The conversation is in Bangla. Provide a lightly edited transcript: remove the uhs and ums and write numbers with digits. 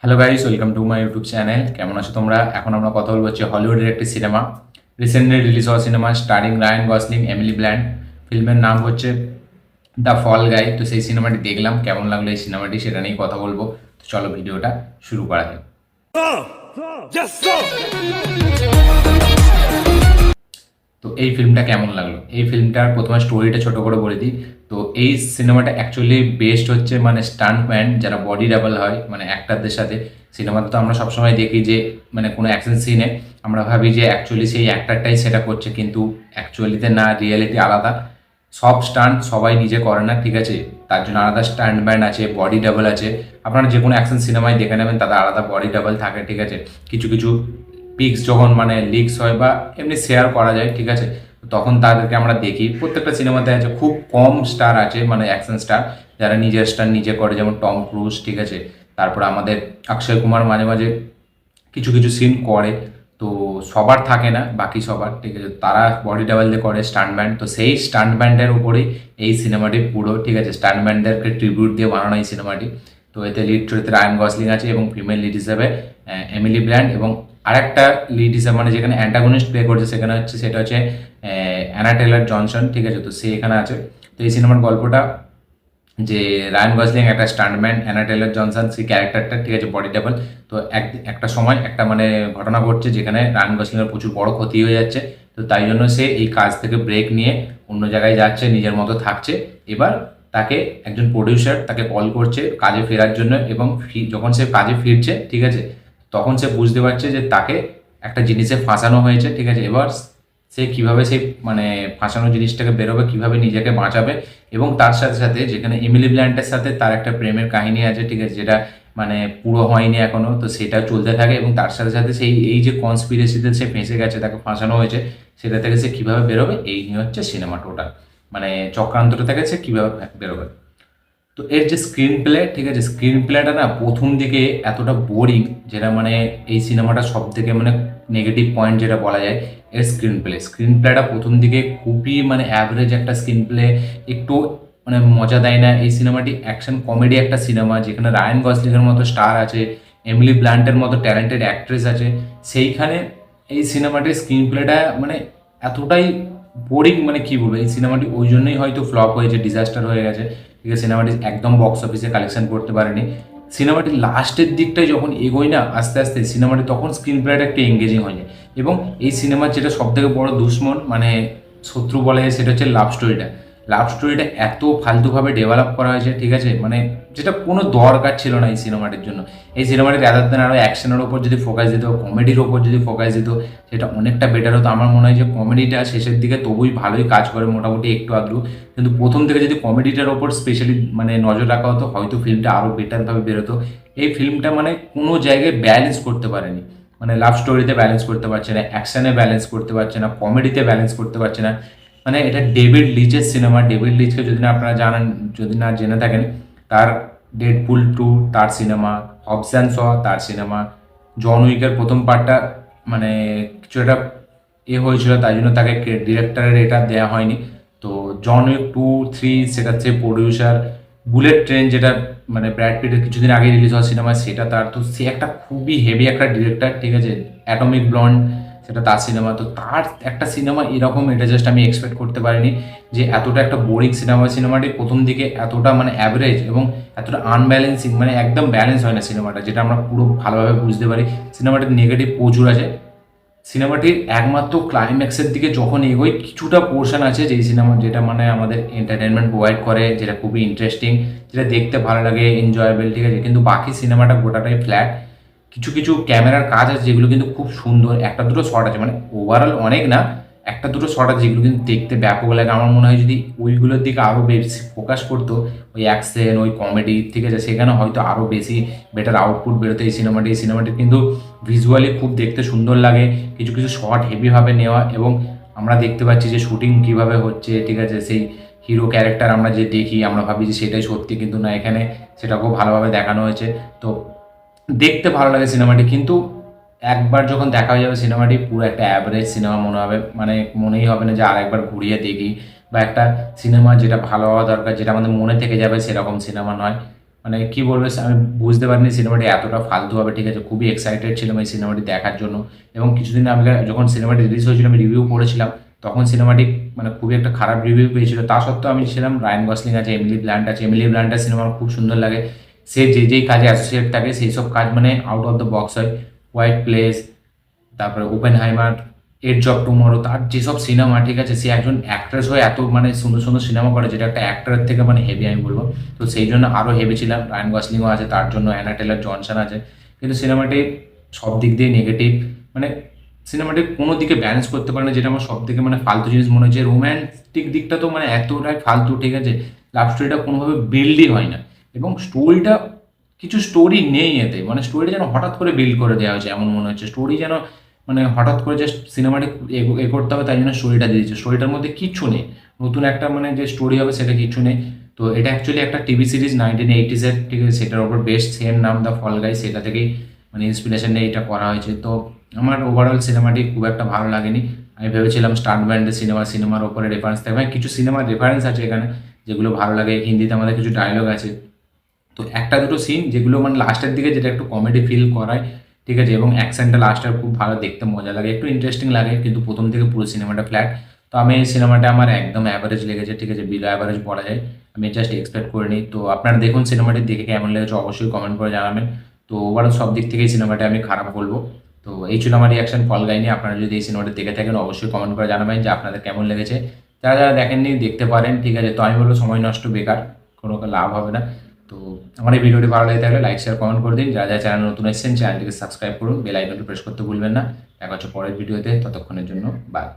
Hello guys, welcome to my YouTube channel. কেমন আছো তোমরা? এখন আমরা কথা বলবো হচ্ছে হলিউডের একটি সিনেমা, রিসেন্টলি রিলিজ হওয়া সিনেমা starring Ryan Gosling, Emily Blunt. ফিল্মের নাম হচ্ছে দ্য ফল গাই। তো সেই সিনেমাটি দেখলাম, কেমন লাগলো এই সিনেমাটি সেটা নিয়েই কথা বলবো। তো চলো ভিডিওটা শুরু করা যাক। তো এই ফিল্মটা কেমন লাগলো? এই ফিল্মটার প্রথমে স্টোরিটা ছোট করে বলে দিই। তো এই সিনেমাটা অ্যাকচুয়ালি বেস্ট হচ্ছে মানে স্টান্টম্যান যারা বডি ডাবল হয় মানে অ্যাক্টারদের সাথে। সিনেমাতে তো আমরা সবসময় দেখি যে মানে কোনো অ্যাকশন সিনে আমরা ভাবি যে অ্যাকচুয়ালি সেই অ্যাক্টারটাই সেটা করছে, কিন্তু অ্যাকচুয়ালিতে না, রিয়েলিটি আলাদা। সব স্টান্ট সবাই নিজে করে না, ঠিক আছে? তার জন্য আলাদা স্টান্টম্যান আছে, বডি ডাবল আছে। আপনারা যে কোনো অ্যাকশন সিনেমায় দেখে নেবেন তাদের আলাদা বডি ডাবল থাকে, ঠিক আছে? কিছু কিছু পিক্স যখন মানে লিকস হয় বা এমনি শেয়ার করা যায়, ঠিক আছে, তখন তাদেরকে আমরা দেখি। প্রত্যেকটা সিনেমাতে আছে, খুব কম স্টার আছে মানে অ্যাকশন স্টার যারা নিজের স্টার নিজে করে, যেমন টম ক্রুজ, ঠিক আছে। তারপর আমাদের অক্ষয় কুমার মাঝে মাঝে কিছু কিছু সিন করে। তো সবার থাকে না, বাকি সবার, ঠিক আছে, তারা বডি ডাবল দিয়ে করে স্টান্টম্যান। তো সেই স্টান্টম্যানদের উপরেই এই সিনেমাটি পুরো, ঠিক আছে, স্টান্টম্যানদেরকে ট্রিবিউট দিয়ে বানানো এই সিনেমাটি। তো এতে লিড চরিত্রে রায়ান গসলিং আছে এবং ফিমেল লিড হিসেবে এমিলি ব্ল্যান্ট, এবং আরেকটা লিড হিসেবে মানে যেখানে অ্যান্টাগনিস্ট প্লে করছে সেখানে হচ্ছে সেটা হচ্ছে অ্যানা টেলর জনসন, ঠিক আছে। তো সে এখানে আছে। তো এই সিনেমার গল্পটা যে রায়ান গসলিং একটা স্টান্টম্যান, অ্যানা টেলর জনসন সেই ক্যারেক্টারটা, ঠিক আছে, বডি ডাবল। তো একটা সময় একটা মানে ঘটনা ঘটছে যেখানে রায়ান গসলিংয়ের প্রচুর বড় ক্ষতি হয়ে যাচ্ছে। তো তাই জন্য সে এই কাজ থেকে ব্রেক নিয়ে অন্য জায়গায় যাচ্ছে, নিজের মতো থাকছে। এবার তাকে একজন প্রডিউসার তাকে কল করছে কাজে ফেরার জন্য, এবং যখন সে কাজে ফিরছে, ঠিক আছে, তখন সে বুঝতে পারছে যে তাকে একটা জিনিসে ফাঁসানো হয়েছে, ঠিক আছে। এবার সে কিভাবে সেই মানে ফাঁসানো জিনিসটাকে বেরোবে, কিভাবে নিজেকে বাঁচাবে। এবং তার সাথে সাথে যেখানে এমিলি ব্ল্যান্টের সাথে তার একটা প্রেমের কাহিনী আছে, ঠিক আছে, যেটা মানে পুরো হয়নি এখনো, তো সেটা চলতে থাকে। এবং তার সাথে সাথে সেই এই যে কনস্পিরেসিতে সে ফেঁসে গেছে, তাকে ফাঁসানো হয়েছে, সেটা থেকে সে কীভাবে বেরোবে, এই নিয়ে হচ্ছে সিনেমা টোটাল। মানে চক্রান্তটা থেকে সে কীভাবে বেরোবে। তো এর যে স্ক্রিন প্লে, ঠিক আছে, স্ক্রিন প্লেটা না প্রথম দিকে এতটা বোরিং, যেটা মানে এই সিনেমাটা সব থেকে মানে নেগেটিভ পয়েন্ট যেটা বলা যায় এর স্ক্রিন প্লেটা প্রথম দিকে খুবই মানে অ্যাভারেজ একটা স্ক্রিন প্লে, একটু মানে মজা দেয় না। এই সিনেমাটি অ্যাকশন কমেডি একটা সিনেমা, যেখানে রায়ান গসলিংয়ের মতো স্টার আছে, এমিলি ব্লান্টের মতো ট্যালেন্টেড অ্যাক্ট্রেস আছে। সেইখানে এই সিনেমাটির স্ক্রিন প্লেটা মানে এতটাই বোরিং, মানে কি বলবো, এই সিনেমাটি ওই জন্যই হয়তো ফ্লপ হয়েছে, ডিজাস্টার হয়ে গেছে, ঠিক আছে। সিনেমাটি একদম বক্স অফিসে কালেকশন করতে পারেনি। সিনেমাটির লাস্টের দিকটায় যখন এগোয় না আস্তে আস্তে সিনেমাটি, তখন স্ক্রিন প্লেটা একটু এঙ্গেজিং হয়ে যায়। এবং এই সিনেমার যেটা সব থেকে বড় দুশ্মন মানে শত্রু বলা যায়, সেটা হচ্ছে লাভ স্টোরিটা এত ফালতুভাবে ডেভেলপ করা হয়েছে, ঠিক আছে, মানে যেটা কোনো দরকার ছিল না এই সিনেমাটির জন্য। এই সিনেমাটির রাদার দেন আরও অ্যাকশনের ওপর যদি ফোকাস দিত, কমেডির ওপর যদি ফোকাস দিত, সেটা অনেকটা বেটার হতো। আমার মনে হয় যে কমেডিটা শেষের দিকে তবুই ভালোই কাজ করে মোটামুটি একটু আধটু, কিন্তু প্রথম থেকে যদি কমেডিটার ওপর স্পেশালি মানে নজর রাখা হতো, হয়তো ফিল্মটা আরও বেটারভাবে বেরোতো। এই ফিল্মটা মানে কোনো জায়গায় ব্যালেন্স করতে পারেনি, মানে লাভ স্টোরিতে ব্যালেন্স করতে পারছে না, অ্যাকশনে ব্যালেন্স করতে পারছে না, কমেডিতে ব্যালেন্স করতে পারছে না। মানে এটা ডেভিড লিচের সিনেমা। ডেভিড লিচকে যদি না আপনারা জানেন, যদি না জেনে থাকেন, তার ডেডপুল 2 তার সিনেমা, হবস অ্যান্ড শ তার সিনেমা, জন উইকের প্রথম পার্টটা মানে কিছু একটা হয়েছিল, তাই জন্য তাকে ডিরেক্টরের এটা দেওয়া হয়নি। তো জন উইক 2, 3 সেটা হচ্ছে প্রডিউসার। বুলেট ট্রেন যেটা মানে ব্র্যাড পিটের কিছুদিন আগে রিলিজ হওয়া সিনেমা, সেটা তার। তো সে একটা খুবই হেভি একটা ডিরেক্টর, ঠিক আছে। অ্যাটমিক ব্লন্ড সেটা তার সিনেমা। তো তার একটা সিনেমা এরকম, এটা জাস্ট আমি এক্সপেক্ট করতে পারিনি যে এতটা একটা বোরিং সিনেমাটি প্রথম দিকে এতটা মানে অ্যাভারেজ এবং এতটা আনব্যালেন্সিং, মানে একদম ব্যালেন্স হয় না সিনেমাটা, যেটা আমরা পুরো ভালোভাবে বুঝতে পারি। সিনেমাটির নেগেটিভ প্রচুর আছে। সিনেমাটির একমাত্র ক্লাইম্যাক্সের দিকে যখন এগোয় কিছুটা পোর্শন আছে যেই সিনেমা, যেটা মানে আমাদের এন্টারটেনমেন্ট প্রোভাইড করে, যেটা খুবই ইন্টারেস্টিং, যেটা দেখতে ভালো লাগে, এনজয়েবল, ঠিক আছে। কিন্তু বাকি সিনেমাটা গোটাটাই ফ্ল্যাট। কিছু কিছু ক্যামেরার কাজ আছে যেগুলো কিন্তু খুব সুন্দর, একটা দুটো শট আছে, মানে ওভারঅল অনেক না, একটা দুটো শট আছে যেগুলো কিন্তু দেখতে ব্যাপক লাগে। আমার মনে হয় যদি ওইগুলোর দিকে আরও বেশি ফোকাস করতো, ওই অ্যাকশন, ওই কমেডি, ঠিক আছে, সেখানে হয়তো আরও বেশি বেটার আউটপুট বেরোতো এই সিনেমাটি কিন্তু ভিজুয়ালি খুব দেখতে সুন্দর লাগে। কিছু কিছু শট হেভিভাবে নেওয়া, এবং আমরা দেখতে পাচ্ছি যে শুটিং কীভাবে হচ্ছে, ঠিক আছে। সেই হিরো ক্যারেক্টার আমরা যে দেখি, আমরা ভাবি যে সেটাই সত্যি, কিন্তু না, এখানে সেটা খুব ভালোভাবে দেখানো হয়েছে। তো দেখতে ভালো লাগে সিনেমাটি, কিন্তু একবার যখন দেখা হয়ে যাবে সিনেমাটি, পুরো একটা অ্যাভারেজ সিনেমা মনে হবে, মানে মনেই হবে না যে আরেকবার ঘুরিয়ে দেখি। বা একটা সিনেমা যেটা ভালো হওয়া দরকার, যেটা আমাদের মনে থেকে যাবে, সেরকম সিনেমা নয়। মানে কি বলবো, আমি বুঝতে পারিনি সিনেমাটি এতটা ফালতু হবে। ঠিক আছে, খুবই এক্সাইটেড ছিলাম এই সিনেমাটি দেখার জন্য। এবং কিছুদিন আগে যখন সিনেমাটি রিলিজ হয়েছিল আমি রিভিউ পড়েছিলাম, তখন সিনেমাটি মানে খুবই একটা খারাপ রিভিউ পেয়েছিল। তা সত্ত্বেও আমি ছিলাম, রায়ান গসলিং আছে, এমিলি ব্লান্ট আছে। এমিলি ব্লান্টের সিনেমা আমার খুব সুন্দর লাগে। সে যেই কাজে অ্যাসোসিয়েট থাকে সেই সব কাজ মানে আউট অফ দ্য বক্স হয়। হোয়াইট প্লেস, তারপরে ওপেনহাইমার, এডজ অফ টুমরো, তার যেসব সিনেমা, ঠিক আছে, সে একজন অ্যাক্ট্রেস হয়ে এত মানে সুন্দর সুন্দর সিনেমা করে, যেটা একটা অ্যাক্টরের থেকে মানে হেভি আমি বলবো। তো সেই জন্য আরও হেভি ছিলাম। রায়ান গসলিংও আছে তার জন্য, অ্যানা টেলর জনসন আছে। কিন্তু সিনেমাটি সব দিক দিয়ে নেগেটিভ। মানে সিনেমাটি কোনো দিকে ব্যালেন্স করতে পারে না, যেটা আমার সব থেকে মানে ফালতু জিনিস মনে হচ্ছে। রোম্যান্টিক দিকটা তো মানে এতটাই ফালতু, ঠিক আছে, লাভ স্টোরিটা কোনোভাবে বিল্ডই হয় না। এবং স্টোরিটা, কিছু স্টোরি নেই এতে, মানে স্টোরিটা যেন হঠাৎ করে বিল্ড করে দেওয়া হয়েছে এমন মনে হচ্ছে। স্টোরি যেন মানে হঠাৎ করে জাস্ট সিনেমাটি করতে হবে তাই জন্য স্টোরিটা দিয়ে দিচ্ছে। স্টোরিটার মধ্যে কিচ্ছু নেই, নতুন একটা মানে যে স্টোরি হবে সেটা কিচ্ছু নেই। তো এটা অ্যাকচুয়ালি একটা টিভি সিরিজ 1980s, ঠিক আছে, সেটার ওপর বেস্ট, সেম নাম দ্য ফল গাই, সেটা থেকেই মানে ইন্সপিরেশন নিয়ে এটা করা হয়েছে। তো আমার ওভারঅল সিনেমাটি খুব একটা ভালো লাগেনি। আমি ভেবেছিলাম স্টান্টম্যানদের সিনেমার ওপরে রেফারেন্স থাকবে। হ্যাঁ, কিছু সিনেমার রেফারেন্স আছে এখানে যেগুলো ভালো লাগে। হিন্দিতে আমাদের কিছু ডায়লগ আছে, তো একটা দুটো সিন যেগুলো মানে লাস্টের দিকে যেটা একটু কমেডি ফিল করায়, ঠিক আছে, এবং অ্যাকশনটা লাস্টের খুব ভালো, দেখতে মজা লাগে, একটু ইন্টারেস্টিং লাগে। কিন্তু প্রথম থেকে পুরো সিনেমাটা ফ্ল্যাট। তো আমি এই সিনেমাটা আমার একদম অ্যাভারেজ লেগেছে, ঠিক আছে, বিলো অ্যাভারেজ বলা যায়। আমি জাস্ট এক্সপেক্ট করিনি। তো আপনারা দেখুন সিনেমাটি, দেখে কেমন লেগেছে অবশ্যই কমেন্ট করে জানাবেন। তো ওভারঅল সব দিক থেকে এই সিনেমাটা আমি খারাপ বলবো। তো এই ছিল আমার রিয়াকশন ফল গাই নিয়ে। আপনারা যদি এই সিনেমাটা দেখে থাকেন অবশ্যই কমেন্ট করে জানাবেন যে আপনাদের কেমন লেগেছে। যারা যারা দেখেননি দেখতে পারেন, ঠিক আছে। তো আমি বলবো সময় নষ্ট বেকার, কোনো লাভ হবে না। তো আমার এই ভিডিওটি ভালো লেগে থাকলে লাইক শেয়ার কমেন্ট করে দিন। যারা যারা চ্যানেল নতুন এসেছেন চ্যানেলটিকে সাবস্ক্রাইব করুন, বেল আইকনটি প্রেস করতে ভুলবেন না। দেখা হচ্ছে পরের ভিডিওতে, ততক্ষণের জন্য বাই।